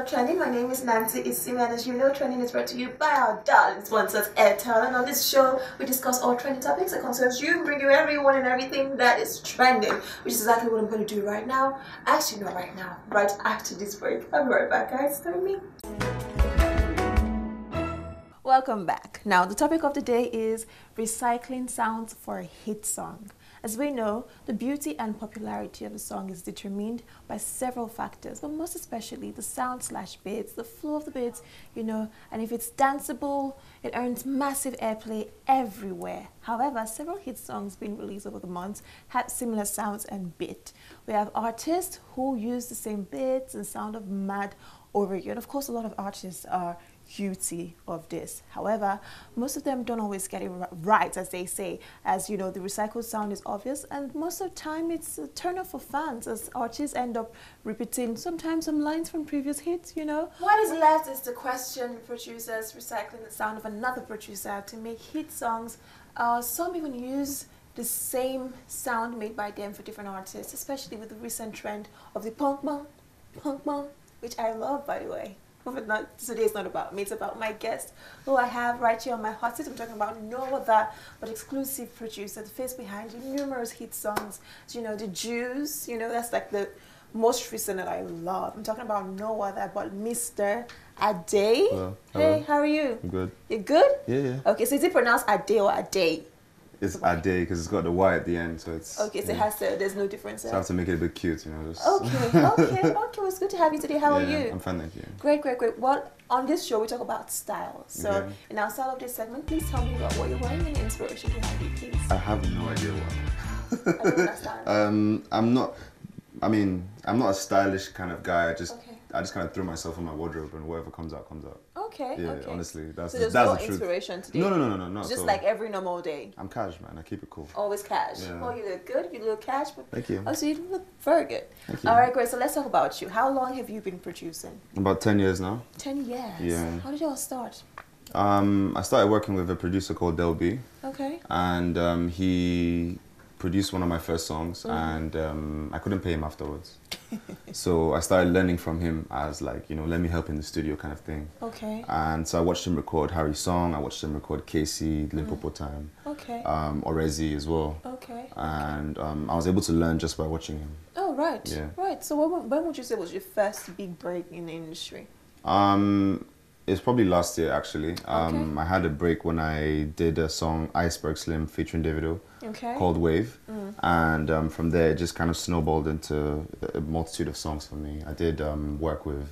Trending. My name is Nancy Isimi, and as you know, Trending is brought to you by our darling sponsors, Airtel. And on this show, we discuss all trending topics that concerns you, bring you everyone and everything that is trending, which is exactly what I'm going to do right now. Actually, not right now, right after this break. I'll be right back, guys. Stay with me. Welcome back. Now, the topic of the day is recycling sounds for a hit song. As we know, the beauty and popularity of a song is determined by several factors, but most especially the sound/beats, the flow of the beats, you know, and if it's danceable, it earns massive airplay everywhere. However, several hit songs being released over the months had similar sounds and beat. We have artists who use the same beats and sound of mad over you, and of course a lot of artists are guilty of this. However, most of them don't always get it right, as they say, as you know, the recycled sound is obvious, and most of the time it's a turn off for fans as artists end up repeating sometimes some lines from previous hits, you know. What is left is to question producers recycling the sound of another producer to make hit songs. Some even use the same sound made by them for different artists, especially with the recent trend of the punk bong, which I love, by the way. But today is not about me, it's about my guest who I have right here on my hot seat. I'm talking about no other but exclusive producer, the face behind numerous hit songs. You know, the Jews, you know, that's like the most recent that I love. I'm talking about no other but Mr. ADEY. Hello. Hey, how are you? I'm good. You good? Yeah. Okay, so is it pronounced ADEY or ADEY? It's ADEY because it's got the Y at the end, so it's... Okay, so it has to, there's no difference there. So I have to make it a bit cute, you know. Just Okay. Well, it's good to have you today. How are you? I'm fine, thank you. Great. Well, on this show, we talk about style. So, in our style of this segment, please tell me about what you're wearing and the inspiration behind it, please. I have no idea what. I don't understand. I'm not a stylish kind of guy. I just kind of throw myself in my wardrobe and whatever comes out, comes out. Okay. Honestly, that's so there's no no inspiration today? No. Just like every normal day? I'm cash, man. I keep it cool. Always cash? Yeah. Oh, you look good. You look cash. But thank you. Oh, so you look very good. Thank you. All right, great. So let's talk about you. How long have you been producing? About 10 years now. 10 years? Yeah. How did you all start? I started working with a producer called Delby. Okay. And he produced one of my first songs, and I couldn't pay him afterwards. So I started learning from him as like, you know, let me help in the studio kind of thing. Okay. And so I watched him record Harry's song, I watched him record Casey, Limpopo Time, okay. Orezi as well. Okay. And I was able to learn just by watching him. Oh, right. Yeah. Right. So when would you say was your first big break in the industry? It's probably last year, actually. Okay. I had a break when I did a song, Iceberg Slim, featuring Davido, called Wave. And from there, it just kind of snowballed into a multitude of songs for me. I did work with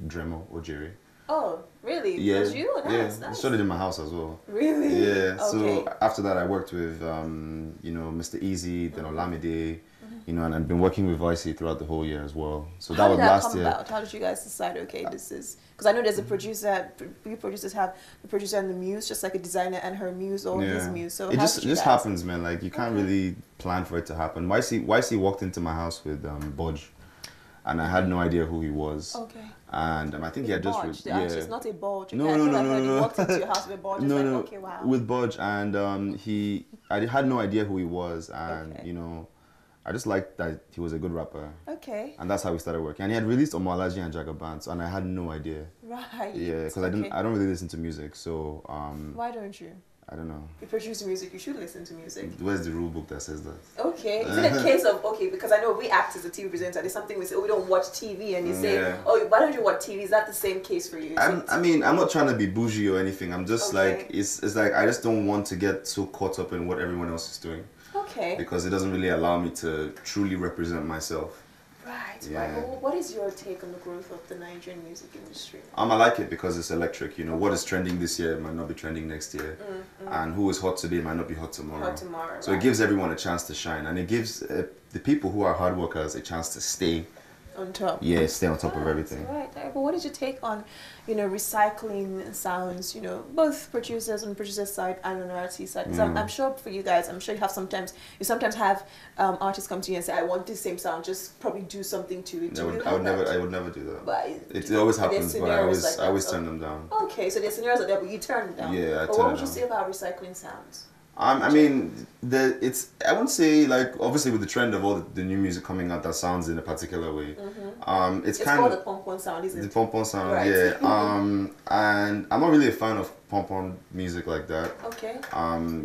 Dremo Ojiri. Oh, really? Yeah. Was you? Nice. I shot it in my house as well. Really? Yeah. Okay. So after that, I worked with, you know, Mr. Easy, then Olamide, you know, and I've been working with Vicey throughout the whole year as well. So that was last year. About? How did you guys decide, okay, this is... Because I know there's a producer, we producers have the producer and the muse, just like a designer and her muse or his muse. So it just happens, man. Like, you can't really plan for it to happen. Vicey walked into my house with Bodge, and I had no idea who he was. Okay. And I think he had just... It's not a Bodge. No. He walked into your house with Bodge. No. Okay, wow. With Bodge, and I had no idea who he was, and, you know... I just liked that he was a good rapper. Okay. And that's how we started working. And he had released Omalaji and Jagabans, and I had no idea. Right. Yeah, because I don't really listen to music, so... Why don't you? I don't know. You produce music, you should listen to music. Where's the rule book that says that? Okay. Is it a case of, okay, because I know we act as a TV presenter, there's something we say, oh, we don't watch TV, and you say, oh, why don't you watch TV? Is that the same case for you? I mean, I'm not trying to be bougie or anything. I'm just like, it's like, I just don't want to get so caught up in what everyone else is doing. Okay. Because it doesn't really allow me to truly represent myself. Right. Well, what is your take on the growth of the Nigerian music industry? I like it because it's electric. You know, what is trending this year might not be trending next year. And who is hot today might not be hot tomorrow. So it gives everyone a chance to shine. And it gives the people who are hard workers a chance to stay on top. Yeah, stay on top of everything. Right. But what is your take on, you know, recycling sounds, you know, both producers on the producer side and on the artist side? Because I'm sure for you guys, I'm sure you sometimes have artists come to you and say, I want this same sound, just probably do something to it. I would never do that. But it always happens, but I always turn them down. Okay, so there's scenarios like that, but you turn them down. Yeah, I turn them down. What would you say about recycling sounds? I mean, I wouldn't say, like, obviously with the trend of all the new music coming out that sounds in a particular way. It's kind called of the pom-pom sound, isn't it? the pom-pom sound, right. yeah. And I'm not really a fan of pom-pom music like that. Okay.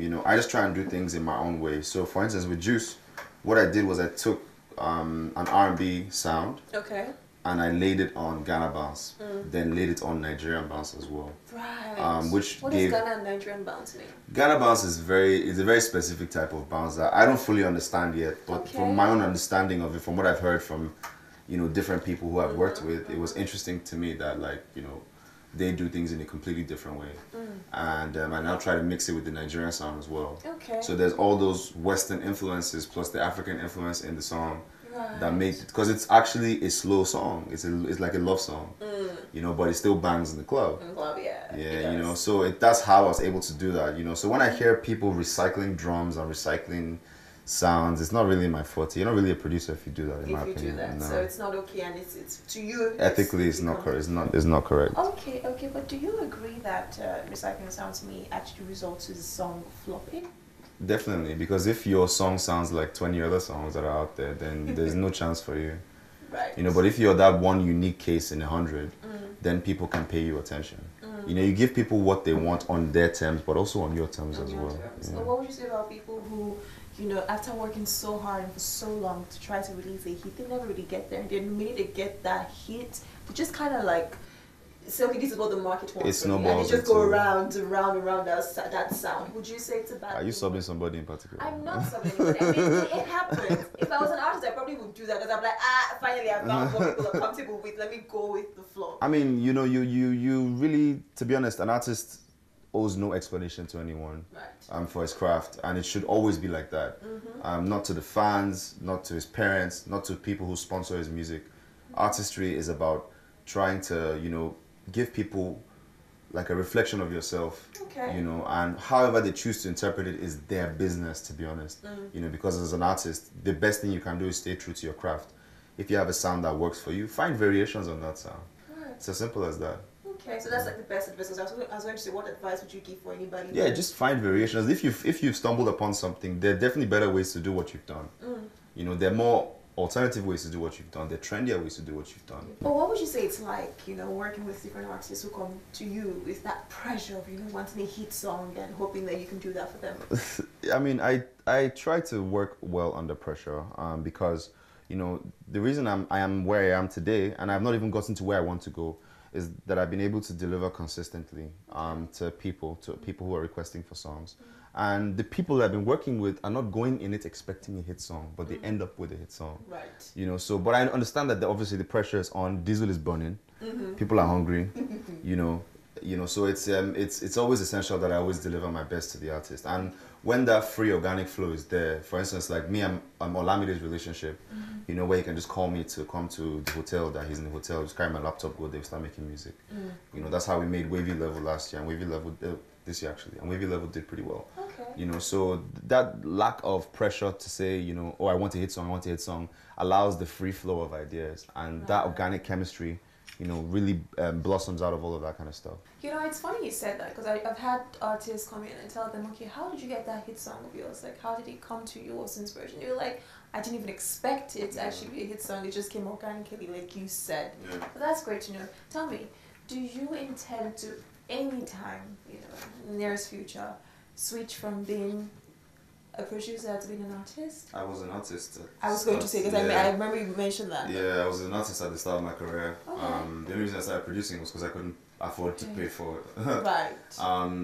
You know, I just try and do things in my own way. So, for instance, with Juice, what I did was I took an R&B sound. Okay. And I laid it on Ghana bounce, then laid it on Nigerian bounce as well. Right. What does Ghana and Nigerian bounce mean? Ghana bounce is a very specific type of bounce that I don't fully understand yet, but from my own understanding of it, from what I've heard from, you know, different people who I've worked with, it was interesting to me that, like, you know, they do things in a completely different way. And I now try to mix it with the Nigerian sound as well. Okay. So there's all those Western influences plus the African influence in the song. Right. That made it, because it's actually a slow song. It's like a love song, you know, but it still bangs in the club. In the club, yeah. Yeah, you know, so that's how I was able to do that, you know. So when I hear people recycling drums and recycling sounds, it's not really my forte. You're not really a producer if you do that, in my opinion. If you do that, no. So it's not okay, and it's to you. Ethically, it's not correct. It's not correct. Okay, but do you agree that recycling sounds may actually result to the song flopping? Definitely, because if your song sounds like 20 other songs that are out there, then there's no chance for you. Right. You know, but if you're that one unique case in 100, then people can pay you attention. You know, you give people what they want on their terms, but also on your terms as well. Yeah. So what would you say about people who, you know, after working so hard and for so long to try to release a hit, they never really get there. And then the minute they get that hit, they just kind of like, so okay, this is what the market wants. And they just go around that sound. Would you say it's a bad thing? Are you subbing somebody in particular? I'm not subbing anybody. I mean, it happens. If I was an artist, I probably would do that because I'm like, finally I found what people are comfortable with. Let me go with the flow. I mean, you know, you really, to be honest, an artist owes no explanation to anyone for his craft, and it should always be like that. Not to the fans, not to his parents, not to people who sponsor his music. Artistry is about trying to, you know, give people like a reflection of yourself, you know, and however they choose to interpret it is their business, to be honest. You know, because as an artist, the best thing you can do is stay true to your craft. If you have a sound that works for you, find variations on that sound. It's as simple as that. Okay, so that's like the best advice. I was going to say, what advice would you give for anybody? Yeah, just find variations. If you've stumbled upon something, there are definitely better ways to do what you've done. You know, there are more alternative ways to do what you've done. There are trendier ways to do what you've done. But what would you say it's like, you know, working with different artists who come to you with that pressure of, you know, wanting a hit song and hoping that you can do that for them? I mean, I try to work well under pressure because, you know, the reason I am where I am today, and I've not even gotten to where I want to go, is that I've been able to deliver consistently to people who are requesting for songs. And the people that I've been working with are not going in it expecting a hit song, but they end up with a hit song. Right. You know, so, but I understand that obviously the pressure is on, diesel is burning, people are hungry, you know, so it's always essential that I always deliver my best to the artist. And when that free organic flow is there, for instance, like me, I'm Olamide's relationship, you know, where he can just call me to come to the hotel that he's in the hotel, just carry my laptop, go there, start making music. You know, that's how we made Wavy Level last year, and Wavy Level this year actually, and Wavy Level did pretty well. You know, so that lack of pressure to say, you know, oh, I want a hit song, allows the free flow of ideas, and that organic chemistry, you know, really blossoms out of all of that kind of stuff. You know, it's funny you said that, because I've had artists come in and tell them, okay, how did you get that hit song of yours? Like, how did it come to you as inspiration? You're like, I didn't even expect it to actually be a hit song. It just came organically, like you said. But that's great to know. Tell me, do you intend to, anytime, you know, nearest future, switch from being a producer to being an artist? I was an artist. I was going to say, because I remember you mentioned that. Yeah, I was an artist at the start of my career. The only reason I started producing was because I couldn't afford to pay for it. Right.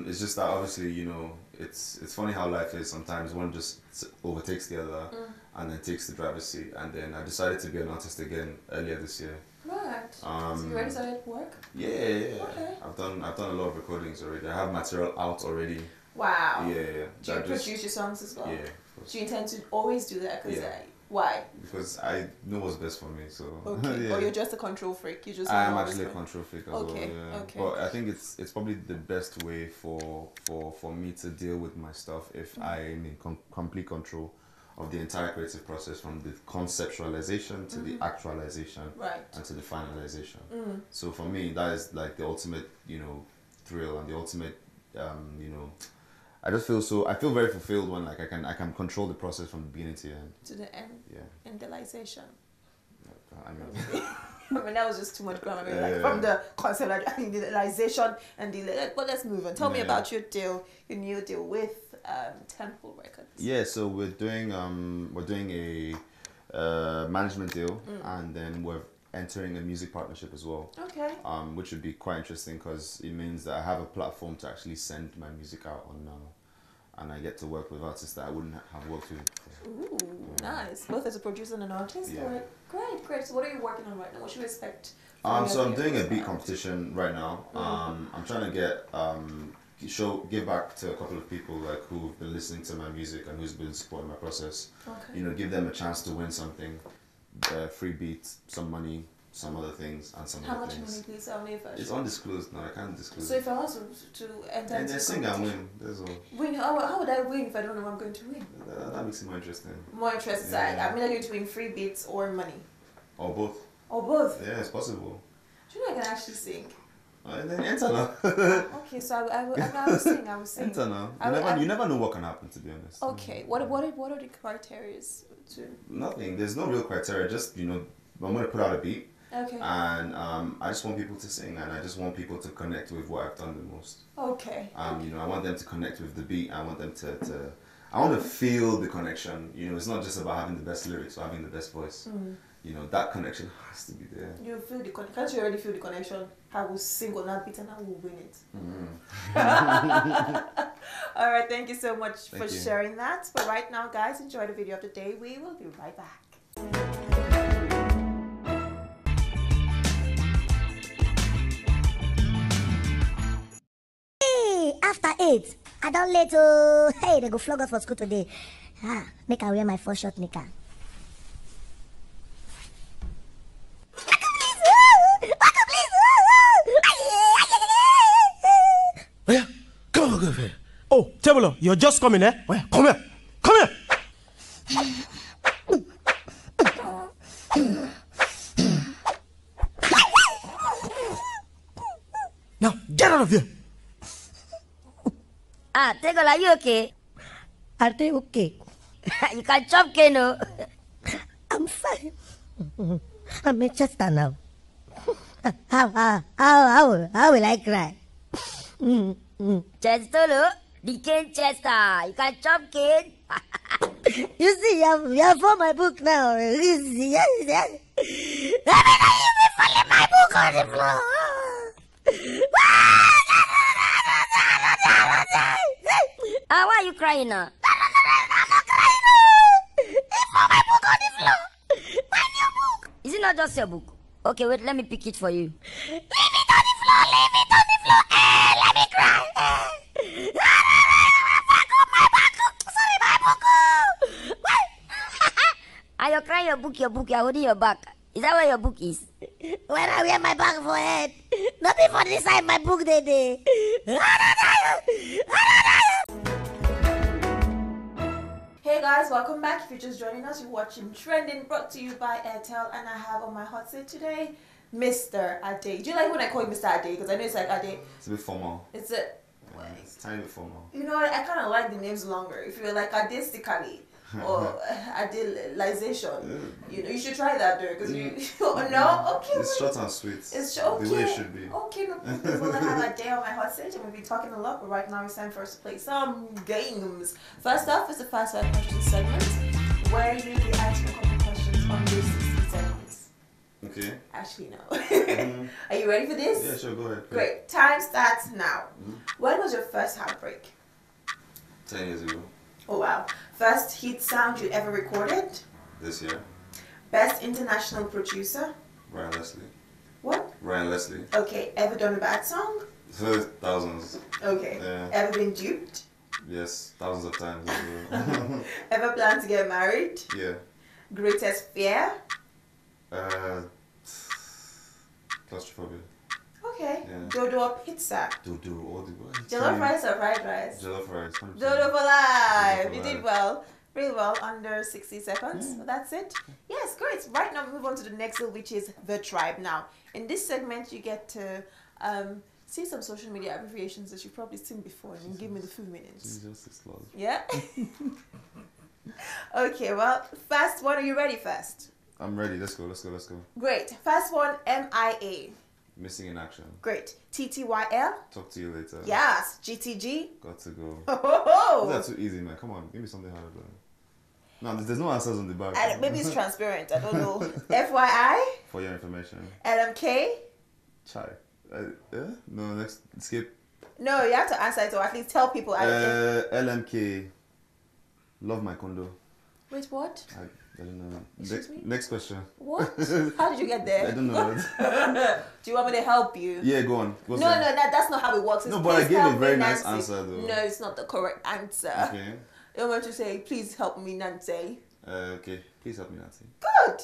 It's just that obviously, you know, it's funny how life is. Sometimes one just overtakes the other and then takes the driver's seat. And then I decided to be an artist again earlier this year. Right. So you already started work? Yeah. Okay. I've done a lot of recordings already. I have material out already. Wow. Yeah. Do you produce your songs as well? Yeah. Do you intend to always do that? Why? Because I know what's best for me. So. Okay. Or you're just a control freak. You just. I am actually a control freak as well. Okay. Yeah. Okay. But I think it's probably the best way for me to deal with my stuff if I am in complete control of the entire creative process, from the conceptualization to the actualization, and to the finalization. So for me, that is like the ultimate, you know, thrill and the ultimate, you know, I just feel so. I feel very fulfilled when like I can control the process from the beginning to the end. To the end. Yeah. Endalization. I mean. I mean, that was just too much grammar. From the concept, like idealization and the. But let's move on. Tell me about your new deal with Temple Records. Yeah, so we're doing a management deal, and then we're entering a music partnership as well. Okay. Which would be quite interesting because it means that I have a platform to actually send my music out on now. And I get to work with artists that I wouldn't have worked with before. Ooh, nice. Both as a producer and an artist? Yeah. Great. So what are you working on right now? What should we expect? So I'm doing a beat competition right now. I'm trying to get give back to a couple of people like who've been listening to my music and who's been supporting my process. Okay. You know, give them a chance to win something, free beats, some money, some other things, and some How other much things. money, please? I'll never. It's undisclosed now. I can't disclose. So if I want to enter, and then sing and win. That's all. Win? How would I win if I don't know what I'm going to win? That makes it more interesting. More interesting. Yeah. I'm either going to win free beats or money. Or both. Or both. Yeah, it's possible. Do you know I can actually sing? And then enter now. Okay, so I will sing. I will sing. Enter now. You never know what can happen, to be honest. Okay. What are the criteria to? Nothing. There's no real criteria. Just I'm going to put out a beat. Okay. And I just want people to sing, and I just want people to connect with what I've done the most. Okay. I want them to connect with the beat. I want them I want to feel the connection. It's not just about having the best lyrics or having the best voice. That connection has to be there. You feel the connection. Can't you already feel the connection? I will sing on that beat and I will win it. All right, thank you so much for sharing that. But right now, guys, enjoy the video of the day. We will be right back. After 8, I don't let to. Hey, they go flog us for school today. Make I wear my first short knicker. Oh, yeah. Come on, go here. Oh, Tebolo, you're just coming, eh? Oh, yeah. Come here. Come here. Now, get out of here. Tego, are you okay? Are they okay? You can chop Keno. I'm fine. I'm in Chester now. How will I cry? Chester, the cane Chester. You can chop cane. You see, you have for my book now. You see, let me know you be falling my book on the floor. Why are you crying now? I'm not crying. It's for my book on the floor. My new book. Is it not just your book? Okay, wait, let me pick it for you. Leave it on the floor, leave it on the floor. Let me cry. My book. Sorry, my book. Are you crying your book, you're holding your back. Is that where your book is? When I wear my bag for head. Nothing for this side, my book, they. Hey guys, welcome back. If you're just joining us, you're watching Trending, brought to you by Airtel, and I have on my hot seat today, Mr. ADEY. Do you like when I call you Mr. ADEY? Because I know it's like ADEY. It's a bit formal. It's a... Yeah, it's a tiny bit formal. You know what? I kind of like the names longer. If you're like ADEY or ADEYization, you should try that though. Because you... No? Okay. It's short and sweet. It's okay. The way it should be. Okay, no problem. Well, I have ADEY on my hot seat and we'll be talking a lot, but right now it's time for us to play some games. First off is the Fast 5 Questions segment, where you will be asking a couple questions on this 60 seconds. Okay. Actually, no. Are you ready for this? Yeah, sure, go ahead. Great. Time starts now. When was your first heartbreak? 10 years ago. Oh, wow. First hit sound you ever recorded? This year. Best international producer? Ryan Leslie. What? Ryan Leslie. Okay. Ever done a bad song? Thousands. Okay. Yeah. Ever been duped? Yes, thousands of times. Ever planned to get married? Yeah. Greatest fear? Claustrophobia. Okay. Yeah. Dodo or pizza? Dodo, all the way. Jollof rice or fried rice? Jollof rice. 100%. Dodo for life. Dodo for You did life. well. Really well, under 60 seconds. So that's it. Yes, great. Right now we move on to the next one, which is the tribe. Now, in this segment, you get to see some social media abbreviations that you've probably seen before and give me the full meanings. Jesus, Lord. Yeah? Okay, well, first one, are you ready first? I'm ready. Let's go. Great. First one, MIA. Missing in action. Great. TTYL. Talk to you later. Yes. GTG. Got to go. Oh. That's too easy, man. Come on, give me something harder. No, there's no answers on the back. Maybe it's transparent. I don't know. FYI. For your information. LMK. Chai. Yeah? No, next. Skip. No, you have to answer it or at least tell people. LMK. Love my condo. Wait, what? I don't know. Excuse me? Next question. What? How did you get there? I don't know. Do you want me to help you? Yeah, go on. No, that's not how it works. No, but I gave a very nice answer though. No, it's not the correct answer. Okay. I want to say, please help me, Nancy. Okay, please help me, Nancy. Good.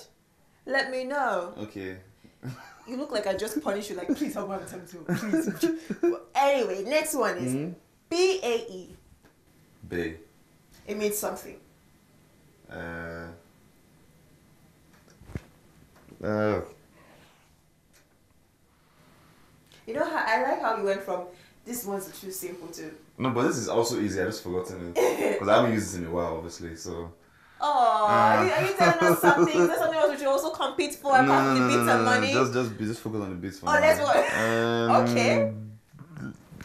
Let me know. Okay. You look like I just punished you. Like, please help me, Nancy. Please. Anyway, next one is BAE. Bay. It means something. You know how I like how you went from this one's too simple to. No, but this is also easy. I just forgotten it because I haven't used this in a while, obviously. So. Oh, are you telling us something? Is there something else we should also compete for apart from the beats and money? Just focus on the beats for now. Let's go. Okay.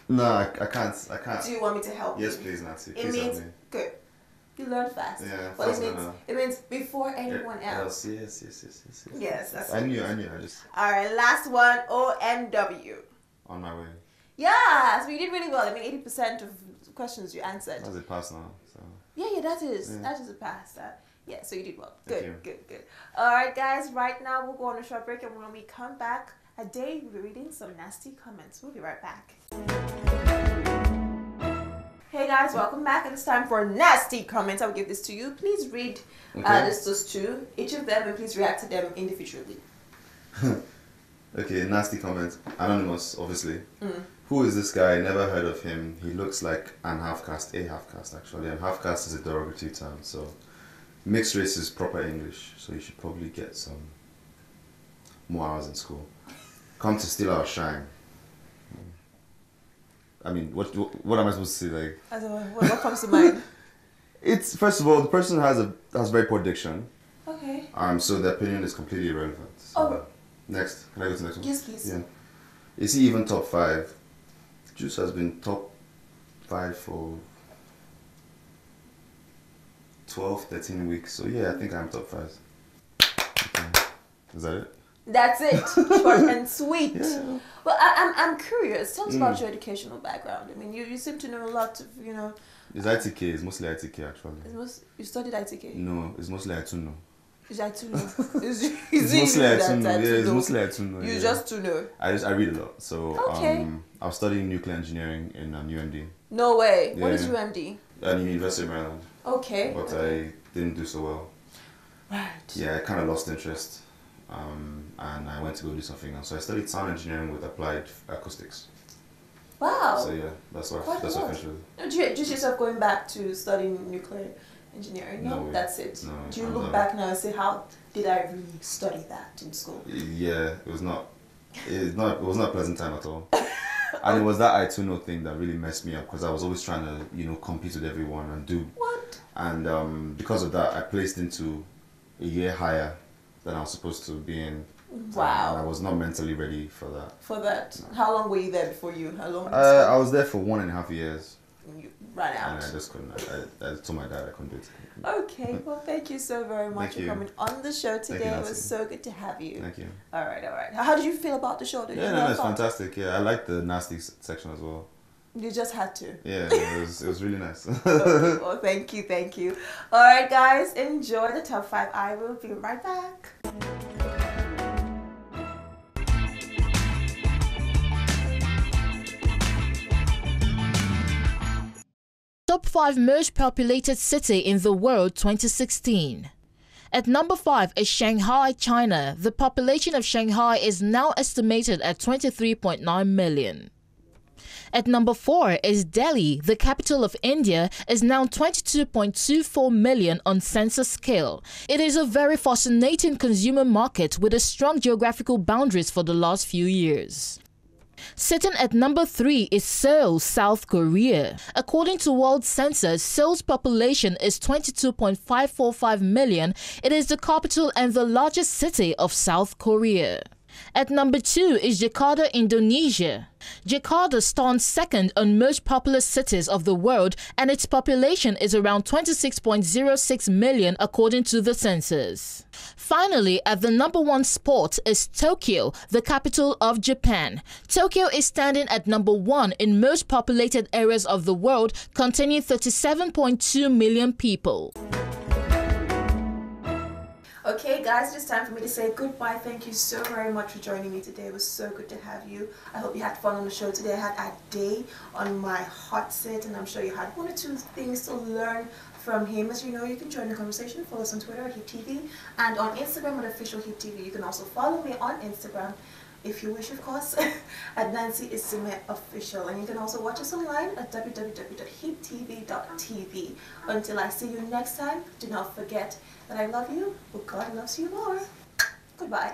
No, I can't. Do you want me to help you? Yes, please, Nancy. It Please means help me. good. You learn fast. Yeah, but fast it means before anyone else. Yes. Yes, that's I knew. I just. All right, last one. OMW. On my way. Yeah, so you did really well. I mean, 80% of questions you answered. That's a pass now. So. Yeah, that is. Yeah. That is a pass. Yeah, so you did well. Good. All right, guys. Right now we'll go on a short break, and when we come back, ADEY will be reading some nasty comments. We'll be right back. Hey guys, welcome back. And it's time for nasty comments. I'll give this to you. Please read those two, each of them, and please react to them individually. Okay, nasty comments. Anonymous, obviously. Who is this guy? Never heard of him. He looks like an half-caste. A half-caste, actually. And half-caste is a derogatory term, so mixed race is proper English. So you should probably get some more hours in school. Come to steal our shine. I mean, what am I supposed to say? Like, what comes to mind? It's first of all, the person has very poor diction. Okay. So the opinion is completely irrelevant. So next, can I go to the next one? Yes, please. Yeah. Is he even top 5? Juice has been top 5 for 12, 13 weeks. So yeah, I think I'm top 5. Okay. Is that it? That's it. Short and sweet. Yeah. Well, I'm curious. Tell us about your educational background. I mean, you seem to know a lot of, It's ITK. It's mostly ITK, actually. You studied ITK? No, it's mostly Ituno. It's Ituno. It's mostly Ituno. Yeah, it's mostly Ituno. You just to know. I read a lot. So okay. I was studying nuclear engineering in UMD. No way. Yeah. What is UMD? University of Maryland. Okay. But I didn't do so well. Right. Yeah, I kind of lost interest. And I went to go do something else. So I studied sound engineering with applied acoustics. Wow. So yeah, that's what I finished with. Do you just yourself going back to studying nuclear engineering? No, that's it. No, do you look back now and say, how did I really study that in school? Yeah, it was not a pleasant time at all. And it was that I2know thing that really messed me up because I was always trying to, compete with everyone and do. What? And because of that, I placed into a year higher than I was supposed to be in. Wow. And I was not mentally ready for that. For that? No. How long were you there before you? How long? I was there for 1.5 years. You ran out. And I just couldn't. I told my dad I couldn't do it. Okay. Well, thank you so very much for coming on the show today. It was so good to have you. Thank you. All right. How did you feel about the show? It's fantastic. Yeah, I liked the nasty section as well. You just had to. Yeah, it was really nice. Okay, well, thank you. All right, guys, enjoy the top 5. I will be right back. Top 5 most populated city in the world 2016. At number 5 is Shanghai, China. The population of Shanghai is now estimated at 23.9 million. At number 4 is Delhi. The capital of India is now 22.24 million on census scale. It is a very fascinating consumer market with a strong geographical boundaries for the last few years. Sitting at number 3 is Seoul, South Korea. According to World Census, Seoul's population is 22.545 million. It is the capital and the largest city of South Korea. At number 2 is Jakarta, Indonesia. Jakarta stands second on most populous cities of the world, and its population is around 26.06 million according to the census. Finally, at the number 1 spot is Tokyo, the capital of Japan. Tokyo is standing at number 1 in most populated areas of the world, containing 37.2 million people. Okay guys, it's time for me to say goodbye. Thank you so very much for joining me today. It was so good to have you. I hope you had fun on the show today. I had ADEY on my hot seat, and I'm sure you had 1 or 2 things to learn from him. As you know, you can join the conversation. Follow us on Twitter at HipTv and on Instagram at official HipTv. You can also follow me on Instagram, if you wish, of course, at Nancy Isime Official. And you can also watch us online at www.hiptv.tv. Until I see you next time, do not forget that I love you, but God loves you more. Goodbye.